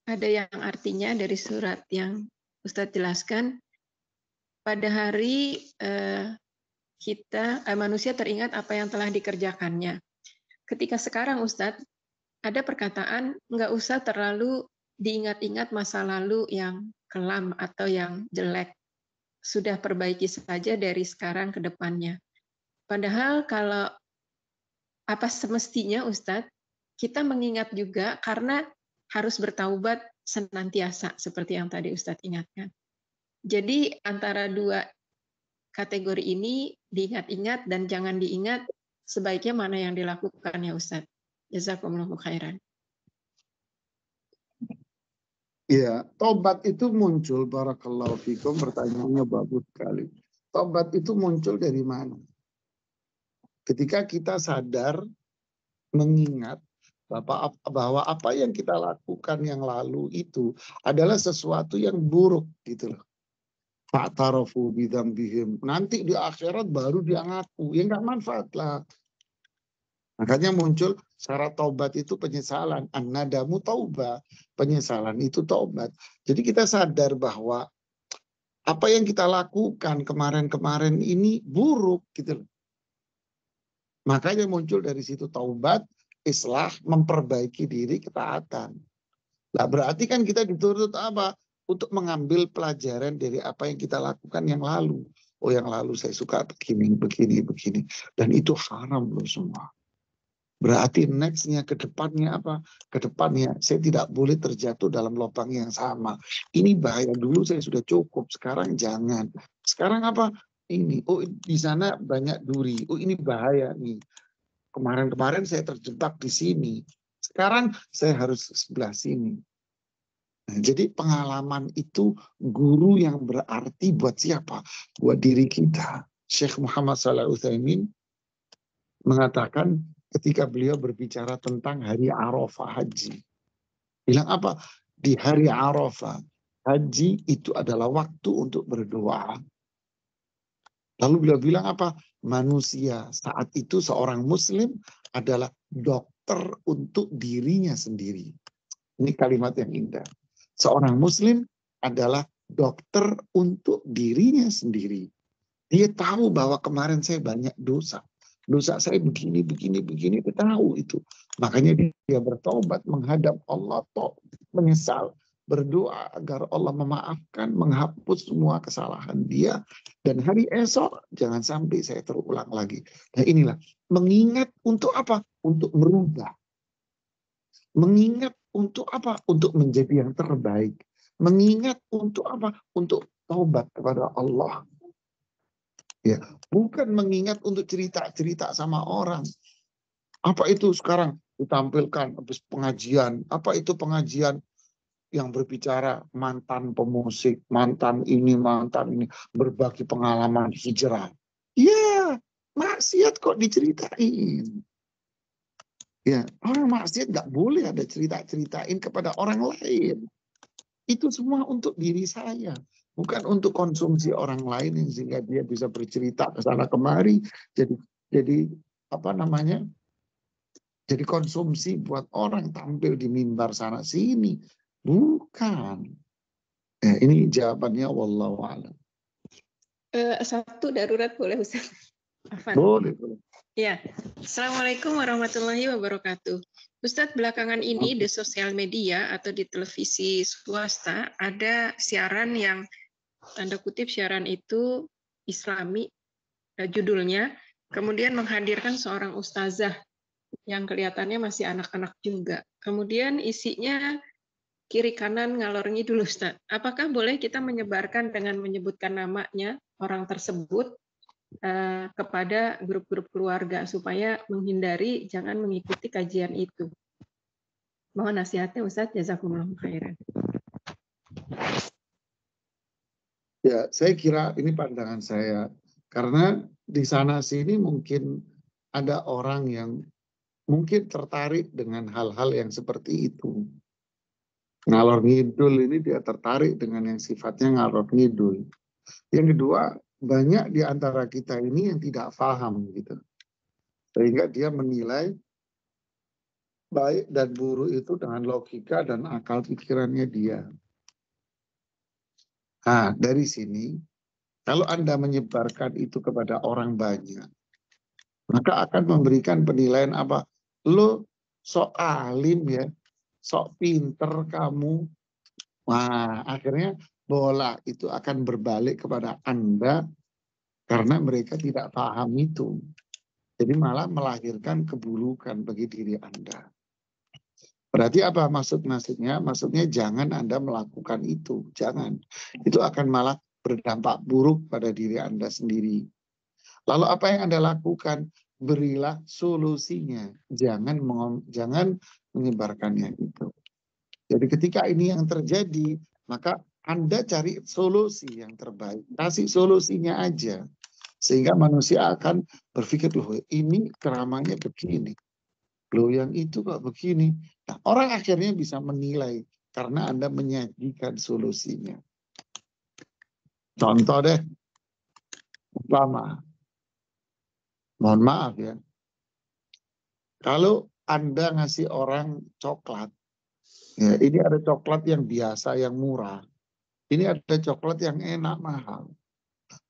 ada yang artinya dari surat yang Ustadz jelaskan. Pada hari manusia teringat apa yang telah dikerjakannya. Ketika sekarang Ustadz, ada perkataan nggak usah terlalu diingat-ingat masa lalu yang kelam atau yang jelek. Sudah perbaiki saja dari sekarang ke depannya. Padahal kalau apa semestinya Ustadz, kita mengingat juga karena harus bertaubat senantiasa seperti yang tadi Ustadz ingatkan. Jadi antara dua kategori ini diingat-ingat dan jangan diingat, sebaiknya mana yang dilakukan ya Ustadz. Jazakumullahu khairan. Ya, tobat itu muncul, barakallahu fikum, pertanyaannya bagus sekali. Tobat itu muncul dari mana? Ketika kita sadar, mengingat bahwa apa yang kita lakukan yang lalu itu adalah sesuatu yang buruk gitu loh. Fa'tarafu bidzambihim. Nanti di akhirat baru dia ngaku, ya nggak manfaat lah. Makanya muncul syarat taubat itu penyesalan. An-nadamu taubah. Penyesalan itu taubat. Jadi kita sadar bahwa apa yang kita lakukan kemarin-kemarin ini buruk gitu. Makanya muncul dari situ taubat, islah, memperbaiki diri, ketaatan. Nah, berarti kan kita dituntut apa? Untuk mengambil pelajaran dari apa yang kita lakukan yang lalu. Oh, yang lalu saya suka begini. Dan itu haram loh semua. Berarti nextnya ke depannya apa? Ke depannya saya tidak boleh terjatuh dalam lubang yang sama. Ini bahaya, dulu saya sudah cukup, sekarang jangan. Sekarang apa? Ini, oh di sana banyak duri, oh ini bahaya nih. Kemarin-kemarin saya terjebak di sini. Sekarang saya harus sebelah sini. Nah, jadi pengalaman itu guru yang berarti buat siapa? Buat diri kita. Syekh Muhammad Shalih Utsaimin mengatakan ketika beliau berbicara tentang hari Arafah haji. Bilang apa? Di hari Arafah, haji itu adalah waktu untuk berdoa. Lalu beliau bilang apa? Manusia saat itu seorang muslim adalah dokter untuk dirinya sendiri. Ini kalimat yang indah. Seorang muslim adalah dokter untuk dirinya sendiri. Dia tahu bahwa kemarin saya banyak dosa. Dosa saya begini, dia tahu itu. Makanya dia bertobat, menghadap Allah, menyesal, berdoa agar Allah memaafkan, menghapus semua kesalahan dia. Dan hari esok, jangan sampai saya terulang lagi. Nah inilah, mengingat untuk apa? Untuk merubah. Mengingat untuk apa? Untuk menjadi yang terbaik. Mengingat untuk apa? Untuk taubat kepada Allah. Ya, bukan mengingat untuk cerita-cerita sama orang. Apa itu sekarang ditampilkan habis pengajian? Apa itu pengajian yang berbicara mantan pemusik, mantan ini, berbagi pengalaman hijrah? Ya, maksiat kok diceritain. Ya, orang maksiat nggak boleh ada cerita-ceritain kepada orang lain. Itu semua untuk diri saya. Bukan untuk konsumsi orang lain yang sehingga dia bisa bercerita ke sana kemari. Jadi apa namanya? Jadi konsumsi buat orang tampil di mimbar sana sini. Bukan. Ya, ini jawabannya wallahu a'lam. Satu darurat boleh Ustaz? Afan. Boleh. Ya. Assalamualaikum warahmatullahi wabarakatuh. Ustadz, belakangan ini di sosial media atau di televisi swasta ada siaran yang tanda kutip siaran itu Islami, judulnya, kemudian menghadirkan seorang ustazah yang kelihatannya masih anak-anak juga. Kemudian isinya kiri kanan ngalor ngidul Ustaz. Apakah boleh kita menyebarkan dengan menyebutkan namanya orang tersebut kepada grup-grup keluarga supaya menghindari jangan mengikuti kajian itu? Mohon nasihatnya Ustaz, jazakumullahu khairan. Ya, saya kira ini pandangan saya. Karena di sana sini mungkin ada orang yang mungkin tertarik dengan hal-hal yang seperti itu. Ngalor ngidul ini dia tertarik dengan yang sifatnya ngalor ngidul. Yang kedua, banyak di antara kita ini yang tidak paham gitu. Sehingga dia menilai baik dan buruk itu dengan logika dan akal pikirannya dia. Nah, dari sini Kalau Anda menyebarkan itu kepada orang banyak, maka akan memberikan penilaian apa? Lo sok alim ya, sok pinter kamu. Wah, akhirnya bola itu akan berbalik kepada Anda karena mereka tidak paham itu. Jadi malah melahirkan keburukan bagi diri Anda. Berarti apa maksudnya? Maksudnya jangan Anda melakukan itu. Jangan. Itu akan malah berdampak buruk pada diri Anda sendiri. Lalu apa yang Anda lakukan? Berilah solusinya. Jangan menyebarkannya itu. Jadi ketika ini yang terjadi, maka Anda cari solusi yang terbaik. Kasih solusinya aja. Sehingga manusia akan berpikir, loh ini keramanya begini. Loh yang itu kok begini. Nah, orang akhirnya bisa menilai karena Anda menyajikan solusinya. Contoh deh, umpama, mohon maaf ya, kalau Anda ngasih orang coklat, ya ini ada coklat yang biasa, yang murah. Ini ada coklat yang enak, mahal.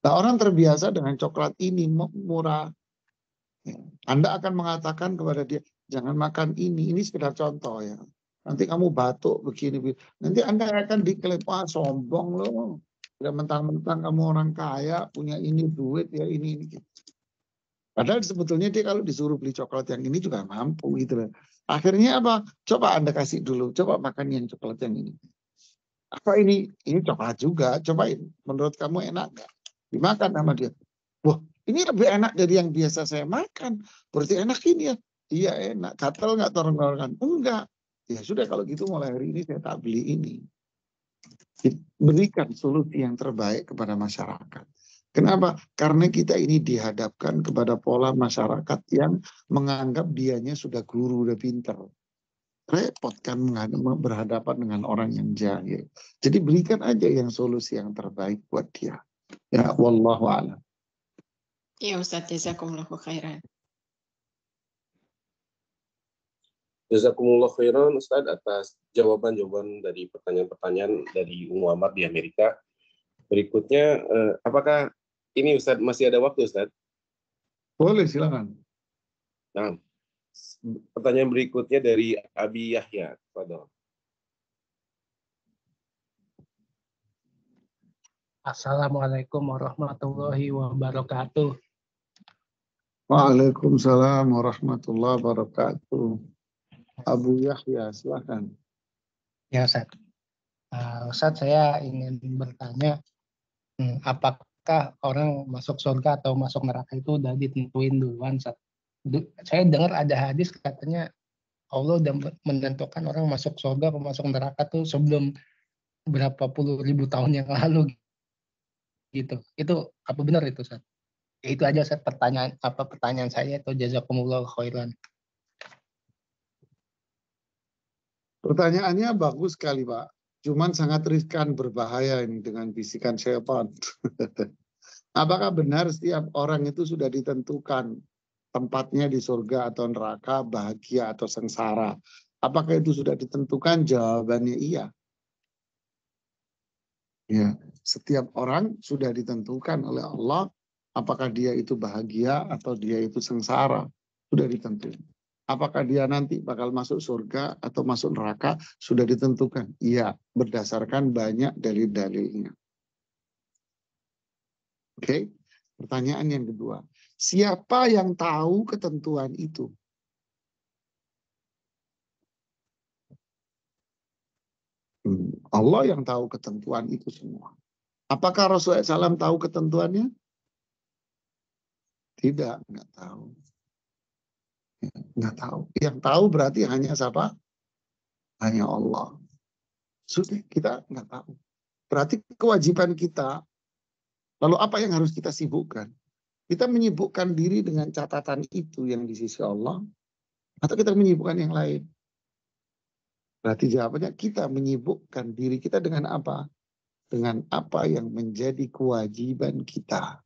Nah, orang terbiasa dengan coklat ini murah. Ya. Anda akan mengatakan kepada dia, jangan makan ini sekedar contoh ya. Nanti kamu batuk begini. Nanti Anda akan diklaim, wah sombong loh. Tidak mentang-mentang kamu orang kaya, punya ini duit ya ini. Padahal sebetulnya dia kalau disuruh beli coklat yang ini juga mampu gitu loh. Akhirnya apa? Coba Anda kasih dulu, coba makan yang coklat yang ini. Apa ini? Ini coklat juga, cobain. Menurut kamu enak nggak? Dimakan sama dia. Wah, ini lebih enak dari yang biasa saya makan. Berarti enak ini ya? Iya enak. Gatel nggak tenggorokan? Enggak. Ya sudah kalau gitu mulai hari ini saya tak beli ini. Berikan solusi yang terbaik kepada masyarakat. Kenapa? Karena kita ini dihadapkan kepada pola masyarakat yang menganggap dianya sudah guru, sudah pintar. Repot kan berhadapan dengan orang yang jahil. Jadi berikan aja yang solusi yang terbaik buat dia. Ya, wallahu a'lam. Ya Ustaz, jazakumullahu khairan. Jazakumullah khairan Ustaz atas jawaban-jawaban dari pertanyaan-pertanyaan dari Muhammad di Amerika. Berikutnya, apakah ini Ustaz masih ada waktu Ustaz? Boleh, silakan. Nah, pertanyaan berikutnya dari Abi Yahya. Fadhol. Assalamualaikum warahmatullahi wabarakatuh. Waalaikumsalam warahmatullahi wabarakatuh. Abu Yahya, silakan. Ya Ustaz. Ustaz, saya ingin bertanya, apakah orang masuk surga atau masuk neraka itu udah ditentuin duluan, Ustaz? Saya dengar ada hadis katanya Allah udah menentukan orang masuk surga atau masuk neraka tuh sebelum berapa puluh ribu tahun yang lalu gitu. Itu apa benar itu, Ustaz? Itu aja Ustaz pertanyaan saya, itu jazakumullah khairan. Pertanyaannya bagus sekali, Pak. Cuman sangat riskan, berbahaya ini dengan bisikan syaitan. Apakah benar setiap orang itu sudah ditentukan tempatnya di surga atau neraka, bahagia atau sengsara? Apakah itu sudah ditentukan? Jawabannya iya. Ya, setiap orang sudah ditentukan oleh Allah apakah dia itu bahagia atau dia itu sengsara. Sudah ditentukan. Apakah dia nanti bakal masuk surga atau masuk neraka? Sudah ditentukan. Iya, berdasarkan banyak dalil-dalilnya. Oke, pertanyaan yang kedua. Siapa yang tahu ketentuan itu? Allah yang tahu ketentuan itu semua. Apakah Rasulullah SAW tahu ketentuannya? Tidak, nggak tahu. Nggak tahu. Yang tahu berarti hanya siapa? Hanya Allah. Sudah, kita nggak tahu. Berarti kewajiban kita, lalu apa yang harus kita sibukkan? Kita menyibukkan diri dengan catatan itu yang di sisi Allah, atau kita menyibukkan yang lain? Berarti jawabannya kita menyibukkan diri kita dengan apa? Dengan apa yang menjadi kewajiban kita.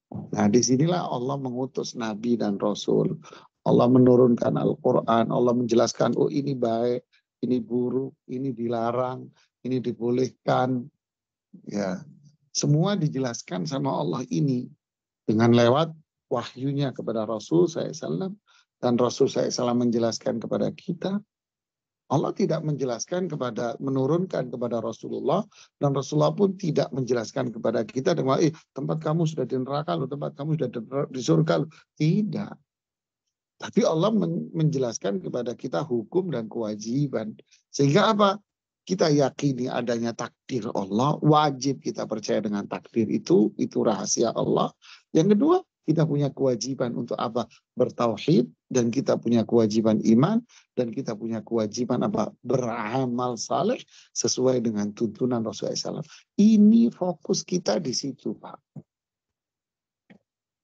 Nah, disinilah Allah mengutus Nabi dan Rasul. Allah menurunkan Al-Quran. Allah menjelaskan, oh ini baik, ini buruk, ini dilarang, ini dibolehkan. Ya, Semua dijelaskan sama Allah ini dengan lewat wahyunya kepada Rasul SAW, dan Rasul SAW menjelaskan kepada kita. Allah tidak menjelaskan menurunkan kepada Rasulullah, dan Rasulullah pun tidak menjelaskan kepada kita dengan tempat kamu sudah di neraka loh, tempat kamu sudah di surga loh. Tidak. Tapi Allah menjelaskan kepada kita hukum dan kewajiban. Sehingga apa? Kita yakini adanya takdir Allah, wajib kita percaya dengan takdir itu rahasia Allah. Yang kedua, kita punya kewajiban untuk apa? Bertauhid, dan kita punya kewajiban iman, dan kita punya kewajiban apa? Beramal saleh sesuai dengan tuntunan Rasulullah SAW. Ini fokus kita di situ, Pak.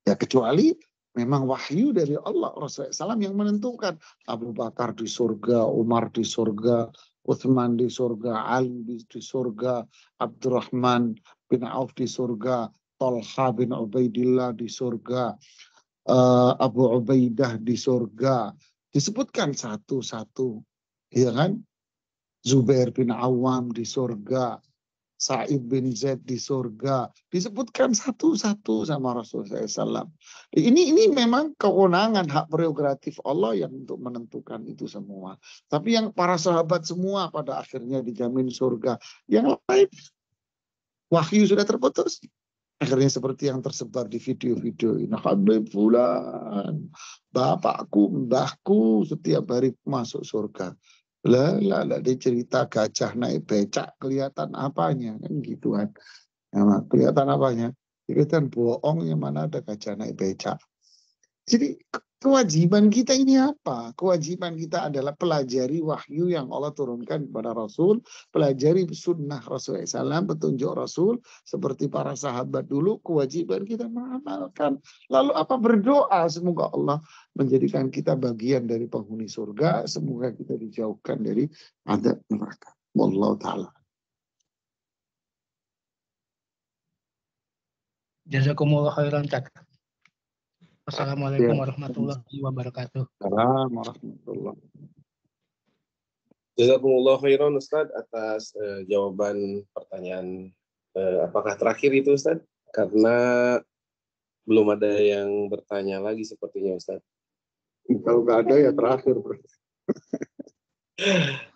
Ya, kecuali memang wahyu dari Allah, Rasulullah SAW yang menentukan Abu Bakar di surga, Umar di surga, Utsman di surga, Ali di surga, Abdurrahman bin Auf di surga, Talha bin Ubaidillah di surga, Abu Ubaidah di surga. Disebutkan satu-satu, ya kan? Zubair bin Awam di surga, Sa'id bin Zaid di surga, disebutkan satu-satu sama Rasulullah SAW. Ini memang kewenangan, hak prerogatif Allah yang untuk menentukan itu semua. Tapi yang para sahabat semua pada akhirnya dijamin surga. Yang lain, wahyu sudah terputus. Akhirnya seperti yang tersebar di video-video ini. Habib fulan, bapakku, mbahku setiap hari masuk surga. Lah, dia cerita gajah naik becak, kelihatan apanya kan gitu kan. Nah, kelihatan apanya? Kelihatan bohong, yang mana ada gajah naik becak. Jadi kewajiban kita ini apa? Kewajiban kita adalah pelajari wahyu yang Allah turunkan kepada Rasul, pelajari sunnah Rasulullah SAW, petunjuk Rasul, seperti para sahabat dulu. Kewajiban kita mengamalkan. Lalu apa? Berdoa semoga Allah menjadikan kita bagian dari penghuni surga, semoga kita dijauhkan dari azab neraka. Wallahu ta'ala. Jazakumullah khairan, Cak. Assalamualaikum warahmatullahi wabarakatuh. Assalamualaikum warahmatullahi wabarakatuh. Jazakumullah khairan Ustaz atas jawaban pertanyaan apakah terakhir itu Ustaz? Karena belum ada yang bertanya lagi sepertinya Ustaz. Kalau nggak ada ya terakhir.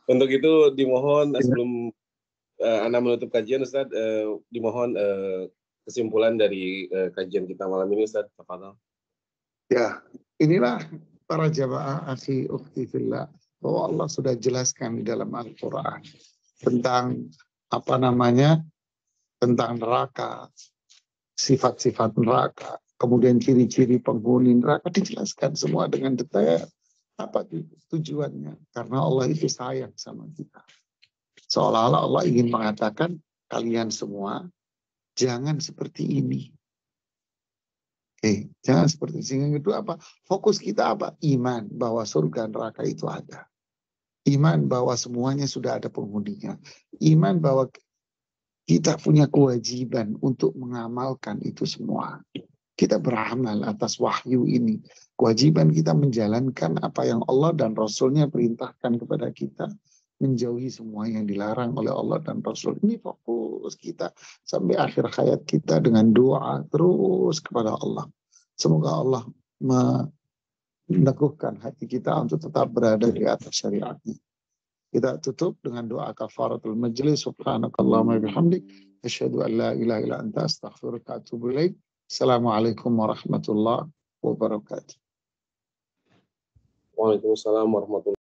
Untuk itu dimohon sebelum Anda menutup kajian Ustaz, dimohon kesimpulan dari kajian kita malam ini Ustaz. Tafadhol. Ya, inilah para jamaah akhi ukhti fillah, bahwa Allah sudah jelaskan di dalam Al-Quran tentang tentang neraka, sifat-sifat neraka, kemudian ciri-ciri penghuni neraka, dijelaskan semua dengan detail. Apa tujuannya? Karena Allah itu sayang sama kita. Seolah-olah Allah ingin mengatakan, kalian semua jangan seperti ini. Jangan seperti itu. Yang kedua apa? Fokus kita apa? Iman bahwa surga neraka itu ada. Iman bahwa semuanya sudah ada penghuninya. Iman bahwa kita punya kewajiban untuk mengamalkan itu semua. Kita beramal atas wahyu ini. Kewajiban kita menjalankan apa yang Allah dan Rasulnya perintahkan kepada kita. Menjauhi semua yang dilarang oleh Allah dan Rasul. Ini fokus kita sampai akhir hayat kita dengan doa terus kepada Allah. Semoga Allah meneguhkan hati kita untuk tetap berada di atas syariatnya. Kita tutup dengan doa kafaratul majlis. Subhanakallahumma bihamdik, asyhadu an la ilaha illa anta, astaghfiruka wa atubu ilaik. Assalamualaikum warahmatullahi wabarakatuh. Waalaikumsalam warahmatullahi wabarakatuh.